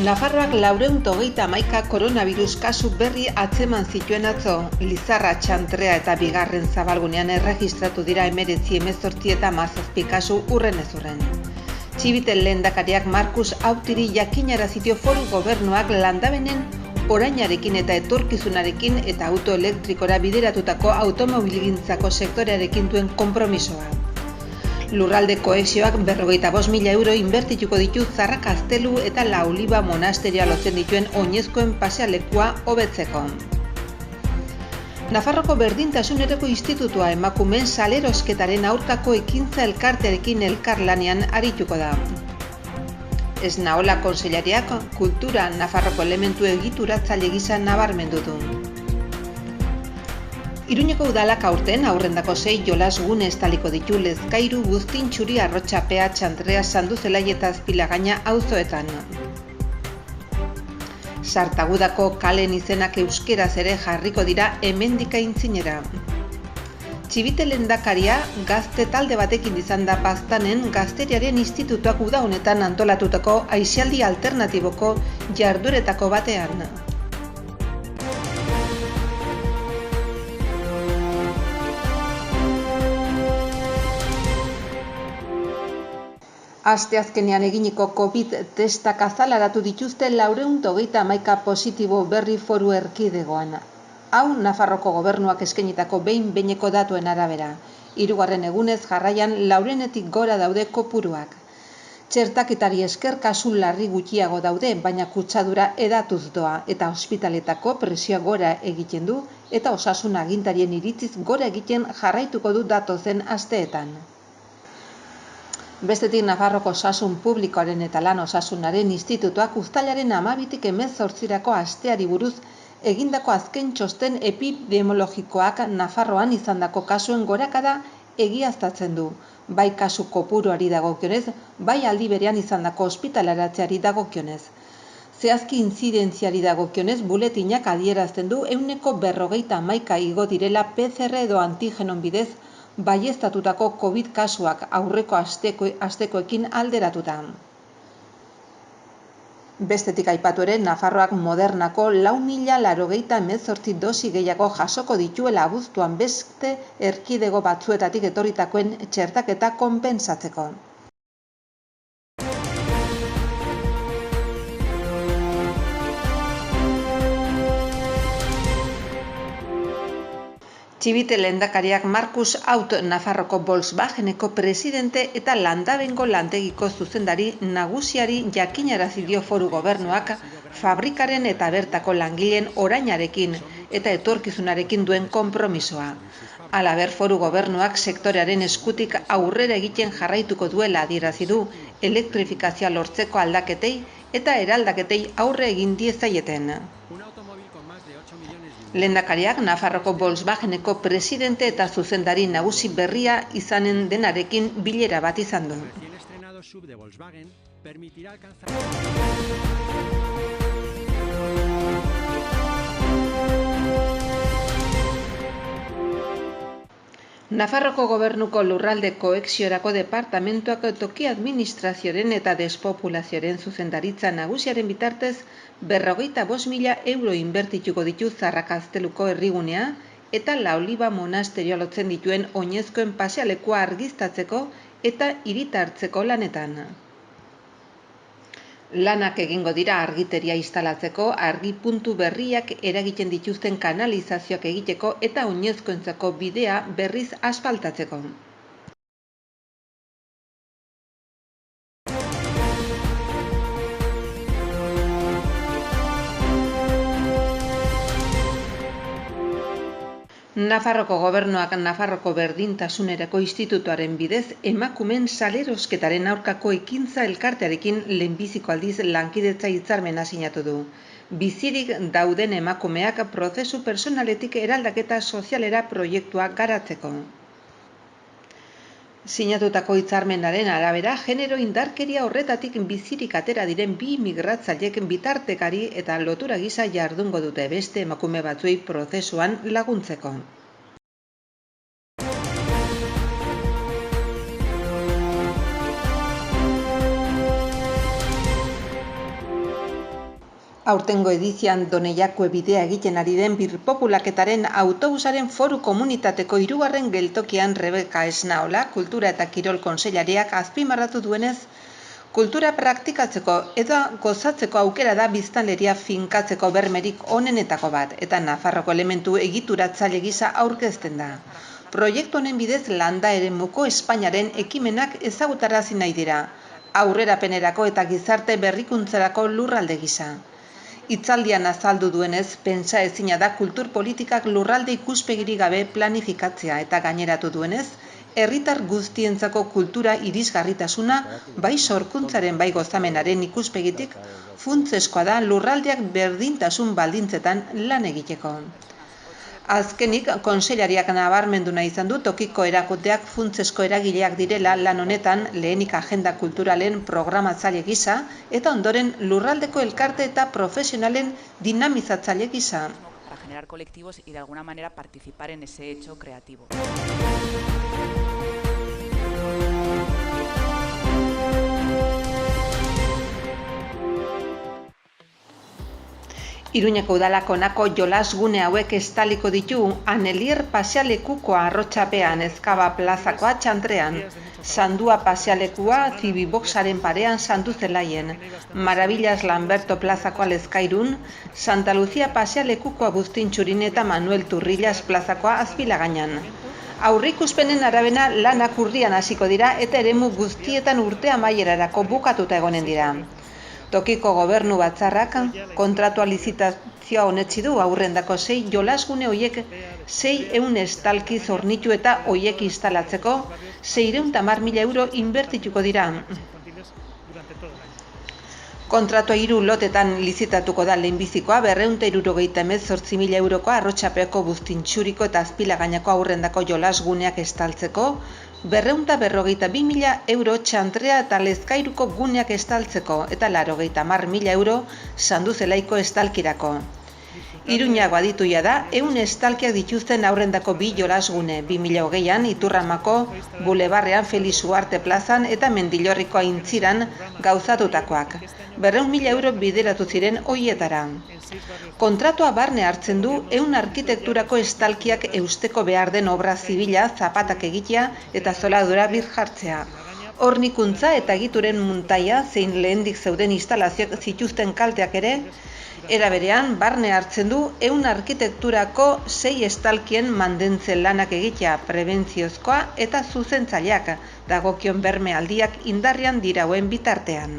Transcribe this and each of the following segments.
Nafarroak 431 koronavirus kasu berri atzeman zituen atzo. Lizarra, Txantrea eta Bigarren Zabalgunean erregistratu dira 19 eta 17 kasu urrenez urren. Txibitel lehendakariak Markus Autiri jakinarazio foru gobernuak landabenen orainarekin eta etorkizunarekin eta auto elektrikora bideratutako automobilgintzako sektorearekin duen konpromisoa. Lurralde kohesioak 45.000 euro inbertituko ditu Zarra Gaztelu eta La Oliba monasterioa lotzen dituen oinezkoen pasealekua hobetzeko. Nafarroko Berdintasunerako Institutua emakumeen salerosketaren aurkako ekintza elkartearekin elkarlanean arituko da. Esnaola kontseilariak kultura Nafarroko elementu egituratzaile gisa nabarmendu du. Iruñeko udalak aurten aurrendako 6 jolas gune estaliko ditu Lezkairu, Buztintxuri, Arrotxapea, Txantrea, Sanduzelai eta Azpilagaina auzoetan. Sartagudako kalen izenak euskeraz ere jarriko dira hemendik aintzinera. Txibite lehendakaria gazte talde batekin izan da Baztanen Gazteriaren Institutuak uda honetan antolatutako aisialdi alternatiboko jardueretako batean. Asteazkenean eginiko COVID testak azaleratu dituzte 431 positibo berri foru erkidegoan. Hau Nafarroko gobernuak eskainitako behin-behineko datuen arabera. 3. egunez jarraian 400-etik gora daude kopuruak. Txertaketari esker kasu larri gutxiago daude, baina kutsadura edatuz doa eta ospitaletako presioa gora egiten du eta osasun agintarien iritziz gora egiten jarraituko du datozen asteetan. Bestetik Nafarroko Osasun Publikoaren eta Lan Osasunaren Institutuak uztailaren 12-tik 18-rako asteari buruz egindako azken txosten epidemiologikoak Nafarroan izandako kasuen gorakada egiaztatzen du, bai kasu kopuruari dagokionez, bai aldi berean izandako ospitaleratzeari dagokionez. Zehazki intzidentziari dagokionez, buletinak adierazten du 41% igo direla PCR edo antigenon bidez baieztatutako COVID kasuak aurreko astekoekin alderatuta. Bestetik aipatu ere, Nafarroak Modernako 4.088 dosi gehiago jasoko dituela abuztuan beste erkidego batzuetatik etorritakoen txertaketa konpentsatzeko. Txibite lehendakariak Markus Aut Nafarroko Volkswageneko presidente eta Landabengo landegiko zuzendari nagusiari jakinarazi dio foru gobernuak fabrikaren eta bertako langileen orainarekin eta etorkizunarekin duen konpromisoa. Halaber, foru gobernuak sektorearen eskutik aurrera egiten jarraituko duela adierazi du elektrifikazioa lortzeko aldaketei eta eraldaketei aurre egin diezaieten. Lehendakariak Nafarroko Volkswageneko presidente eta zuzendari nagusi berria izanen denarekin bilera bat izan du. Nafarroko gobernuko lurralde koheziorako departamentuak toki administrazioaren eta despopulazioaren zuzendaritza nagusiaren bitartez 45.000 euro inbertituko ditu Zarra Gazteluko herrigunea eta La Oliba monasterioa lotzen dituen oinezkoen pasealekua argiztatzeko eta hiritartzeko lanetan. Lanak egingo dira argiteria instalatzeko, argi puntu berriak eragiten dituzten kanalizazioak egiteko eta oinezkoentzako bidea berriz asfaltatzeko. Nafarroko gobernuak Nafarroko Berdintasunerako Institutuaren bidez emakumeen salerosketaren aurkako ekintza elkartearekin lehenbiziko aldiz lankidetza hitzarmena sinatu du. Bizirik dauden emakumeak prozesu personaletik eraldaketa sozialera proiektua garatzeko. Sinatutako hitzarmenaren arabera, genero indarkeria horretatik bizirik atera diren 2 migratzailek bitartekari eta lotura gisa jardungo dute beste emakume batzuei prozesuan laguntzeko. Aurtengo edizioan Doneiakue bidea egiten ari den birpopulaketaren autobusaren foru komunitateko 3. geltokian Rebeka Esnaola, Kultura eta Kirol Kontseilariak azpimarratu duenez, kultura praktikatzeko eta gozatzeko aukera da biztanleria finkatzeko bermerik onenetako bat, eta Nafarroko elementu egituratzaile gisa aurkezten da. Proiektu honen bidez landa eremuko Espainiaren ekimenak ezagutarazi nahi dira, aurrerapenerako eta gizarte berrikuntzarako lurralde gisa. Hitzaldian azaldu duenez, pentsa ezina da kultur politikak lurralde ikuspegirik gabe planifikatzea, eta gaineratu duenez, herritar guztientzako kultura irisgarritasuna bai sorkuntzaren bai gozamenaren ikuspegitik funtsezkoa da lurraldeak berdintasun baldintzetan lan egiteko. Azkenik, kontseilariak nabarmendu nahi izan du tokiko erakundeak funtsezko eragileak direla lan honetan lehenik agenda kulturalen programatzaile gisa eta ondoren lurraldeko elkarte eta profesionalen dinamizatzaile gisa. Para generar colectivos y de alguna manera participar en ese hecho creativo. Iruñeko udalak honako jolasgune hauek estaliko ditu Anelier pasealekukoa Arrotxapean, Ezkaba plazakoa Txantrean, Sandua pasealekua Zibiboxaren parean Santuzelaien, Maravillas Lamberto plazakoa Lezkairun, Santa Lucia pasealekukoa Bustintxurin eta Manuel Turrillas plazakoa Azpilagainan. Aurreikuspenen arabera lanak urrian hasiko dira eta eremu guztietan urte amaierarako bukatuta egonen dira. Tokiko gobernu batzarrak kontratua lizitazioa onetsi du aurrendako 6 jolasgune hoiek 600 estalki zornitu eta hoiek instalatzeko 610.000 euro inbertituko dira. Kontratua 3 lotetan lizitatuko da lehenbizikoa 278.000 eurokoa Arrotxapeko Bustintxuriko eta Azpilagainako aurrendako jolasguneak estaltzeko, 242.000 euro Txantrea eta Lezkairuko guneak estaltzeko eta 90.000 euro Sanduzelaiko estalkirako. Iruñago adituia da, 100 estalkiak dituzten aurrendako 2 jolasgune, 2020an Iturramako Bulebarrean Felix Uarte plazan eta Mendillorriko Aintziran gauzatutakoak. 200.000 euro bideratu ziren hoietara. Kontratua barne hartzen du 100 arkitekturako estalkiak eusteko behar den obra zibila, zapatak egitea eta zoladura birjartzea. Hornikuntza eta egituren muntaia zein lehendik zeuden instalazioak zituzten kalteak ere, era berean, barne hartzen du 100 arkitekturako 6 estalkien mantentzen lanak egitea prebentziozkoa eta zuzentzaileak dagokion berme aldiak indarrean dirauen bitartean.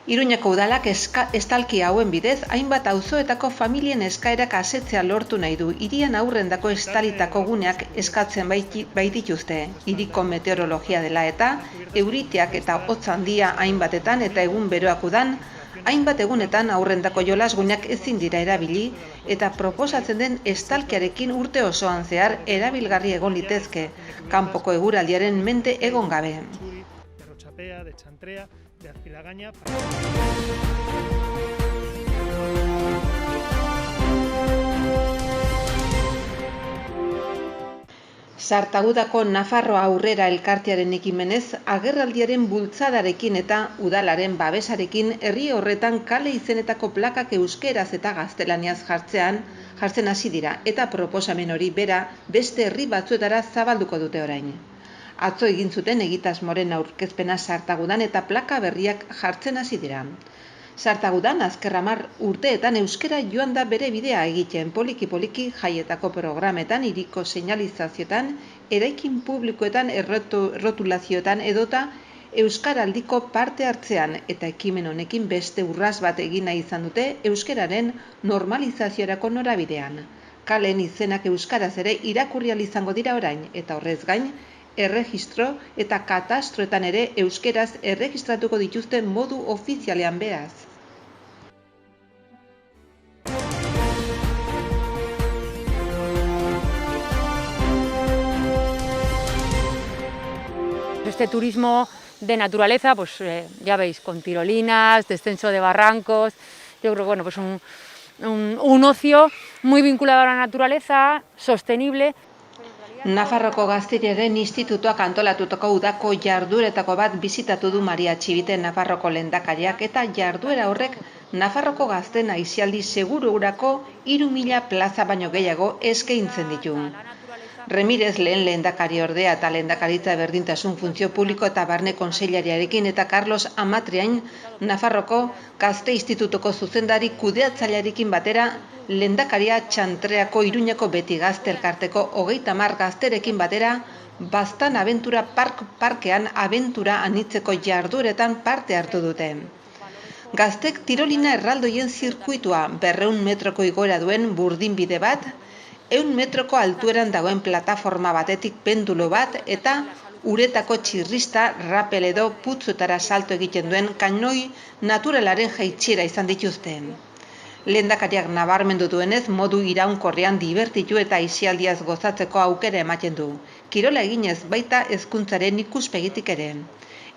Iruñeko udalak estalki hauen bidez, hainbat auzoetako familien eskaerak asetzea lortu nahi du, hirian aurrendako estalitako guneak eskatzen baitituzte, hiriko meteorologia dela eta, euriteak eta hotz handia hainbatetan eta egun beroak udan, hainbat egunetan aurrendako jolasguneak ezin dira erabili eta proposatzen den estalkiarekin urte osoan zehar erabilgarri egon litezke, kanpoko eguraldiaren mente egon gabe. Sartagudako Nafarroa Aurrera elkartearen ekimenez, agerraldiaren bultzadarekin eta udalaren babesarekin herri horretan kale izenetako plakak euskeraz eta gaztelaniaz jartzen hasi dira eta proposamen hori bera beste herri batzuetara zabalduko dute orain. Atzo egin zuten egitasmoren aurkezpena Sartagudan eta plaka berriak jartzen hasi dira. Sartagudan azken 10 urteetan euskera joan da bere bidea egiten poliki-poliki jaietako programetan, hiriko seinalizazioetan, eraikin publikoetan, errotulazioetan edota euskaraldiko parte hartzean eta ekimen honekin beste urrats bat egin nahi izan dute euskararen normalizaziorako norabidean. Kalen izenak euskaraz ere irakurri ahal izango dira orain eta horrez gain, erregistro eta katastroetan ere euskeraz erregistratuko dituzte modu ofizialean beraz. Este turismo de naturaleza, pues ya veis, con tirolinas, descenso de barrancos, yo creo que bueno, pues un ocio muy vinculado a la naturaleza, sostenible. Nafarroko Gazteriaren Institutuak antolatutako udako jardueretako bat bisitatu du Maria Txibite Nafarroko lehendakariak eta jarduera horrek Nafarroko gazten aisialdi segururako 3.000 plaza baino gehiago eskaintzen ditu. Remirez lehendakari ordea eta lehendakaritza berdintasun funtzio publiko eta barne kontseilariarekin eta Carlos Amatriain Nafarroko Gazte Institutuko zuzendari kudeatzailearekin batera lehendakaria Txantreako Iruñeko Beti Gazte elkarteko 30 gazterekin batera Baztan Abentura parkean abentura anitzeko jardueretan parte hartu dute. Gaztek tirolina erraldoien zirkuitua 200 metroko igoera duen burdinbide bat, 100 metroko altueran dagoen plataforma batetik pendulo bat eta uretako txirrista rapel edo putzutara salto egiten duen kanoi naturalaren jaitsiera izan dituzte. Lehendakariak nabarmendu duenez modu iraunkorrean dibertitu eta aisialdiaz gozatzeko aukera ematen du. Kirola eginez baita hezkuntzaren ikuspegitik ere.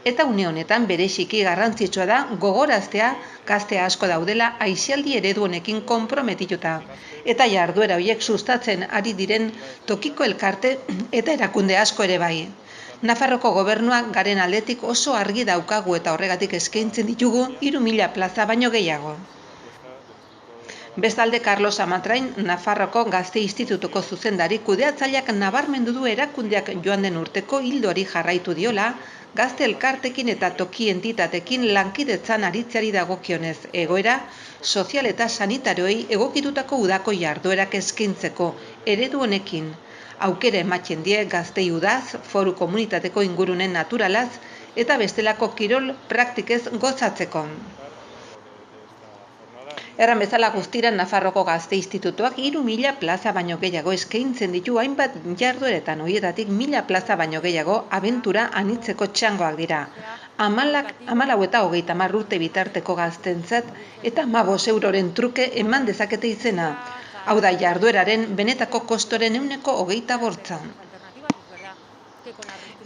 Eta une honetan bereziki garrantzitsua da gogoraztea gazte asko daudela aisialdi eredu honekin konprometituta. Eta jarduera horiek sustatzen ari diren tokiko elkarte eta erakunde asko ere bai. Nafarroko gobernuak garen aldetik oso argi daukagu eta horregatik eskaintzen ditugu 3.000 plaza baino gehiago. Bestalde Carlos Amatrain, Nafarroko Gazte Institutuko zuzendari kudeatzaileak nabarmendu du erakundeak joan den urteko ildoari jarraitu diola, gazte elkartekin eta toki entitatekin lankidetzan aritzeari dagokionez egoera, sozial eta sanitarioei egokitutako udako jarduerak eskaintzeko eredu honekin. Aukera ematen die gaztei udaz, foru komunitateko ingurunen naturalaz eta bestelako kirol praktikez gozatzeko. Erran bezala guztira Nafarroko Gazte Institutuak 3.000 plaza baino gehiago eskaintzen ditu hainbat jardueretan horietatik 1.000 plaza baino gehiago abentura anitzeko txangoak dira. 14 eta 30 urte bitarteko gaztentzat eta 15 euroren truke eman dezakete izena. Hau da jardueraren benetako kostoren 28%.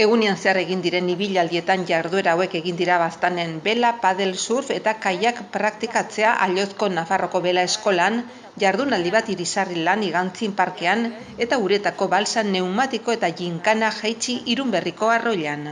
Egunean zehar egin diren ibilaldietan jarduera hauek egin dira Baztanen bela, padel, surf eta kaiak praktikatzea Allozko Nafarroko Bela Eskolan, jardunaldi bat Irisarri lan Igantzin parkean eta uretako balsa neumatiko eta ginkana jaitsi Irunberriko arroilan.